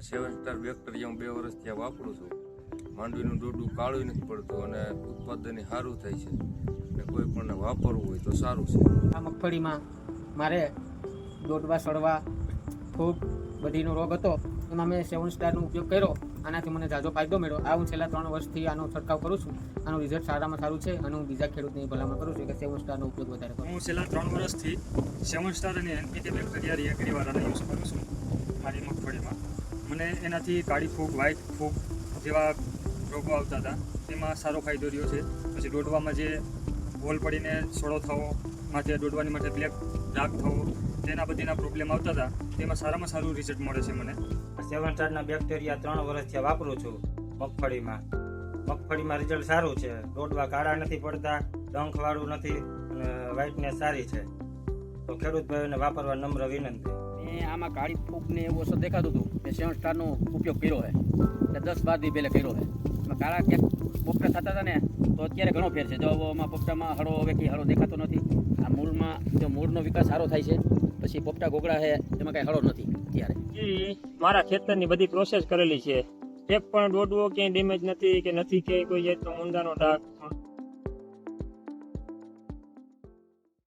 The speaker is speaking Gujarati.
7 સ્ટાર બેક્ટેરિયા હું 2 વર્ષથી વાપરું છું. માંડવીનું ડોડું કાળું નથી પડતું અને ઉત્પાદન સારું થાય છે અને કોઈ પણ વાપરવું હોય તો સારું છે. આ મગફળીમાં મારે દોડવા સડવા ખૂબ બધીનો રોગ હતો, એમાં મેં 7 સ્ટારનો ઉપયોગ કર્યો. આનાથી મને ઝાઝો ફાયદો મળ્યો. આ હું છેલ્લા 3 વર્ષથી આનો છંટકાવ કરું છું. આનું રિઝલ્ટ સારામાં સારું છે અને હું બીજા ખેડૂતની ભલામણ કરું છું કે 7 સ્ટારનો ઉપયોગ વધારે કરો. હું છેલ્લા 3 વર્ષથી 7 સ્ટાર અને NPK બેક્ટેરિયા રિએક્ટિવાળાનો યુઝ કરું છું મારી મગફળીમાં. મને એનાથી કાળી ફૂગ, વ્હાઇટ ફૂગ જેવા રોગો આવતા હતા તેમાં સારો ફાયદો રહ્યો છે. પછી દોડવામાં જે હોલ પડીને સોડો થવો, માથે દોડવાની માટે બ્લેક ડાઘ થવો, તેના બધીના પ્રોબ્લેમ આવતા હતા તેમાં સારામાં સારું રિઝલ્ટ મળે છે મને. 7 સ્ટારના બેક્ટેરિયા 3 વર્ષથી વાપરું છું મગફળીમાં. મગફળીમાં રિઝલ્ટ સારું છે. દોડવા કાળા નથી પડતા, ડંખવાળું નથી અને વ્હાઇટનેસ સારી છે. તો ખેડૂત ભાઈઓને વાપરવા નમ્ર વિનંતી. મેં આમાં કાળી ફૂગને એવું ઓછું દેખાતું હતું. મેં 7 સ્ટારનો ઉપયોગ કર્યો છે એટલે 10-12 દી પહેલાં કર્યો છે. એમાં કાળા ક્યાંક પોપટા થતા હતા ને તો અત્યારે ઘણો ફેર છે. જો આમાં પોપટામાં હળો હવે કંઈ હળો દેખાતો નથી. આ મૂળમાં જો મૂળનો વિકાસ સારો થાય છે. પછી પોપટા ગોગડા છે એમાં કાંઈ હળો નથી અત્યારે. મારા ખેતરની બધી પ્રોસેસ કરેલી છે. એક પણ દોડવો ક્યાંય ડેમેજ નથી કે નથી કે કોઈ જાતનો ઊંડાનો ડાઘ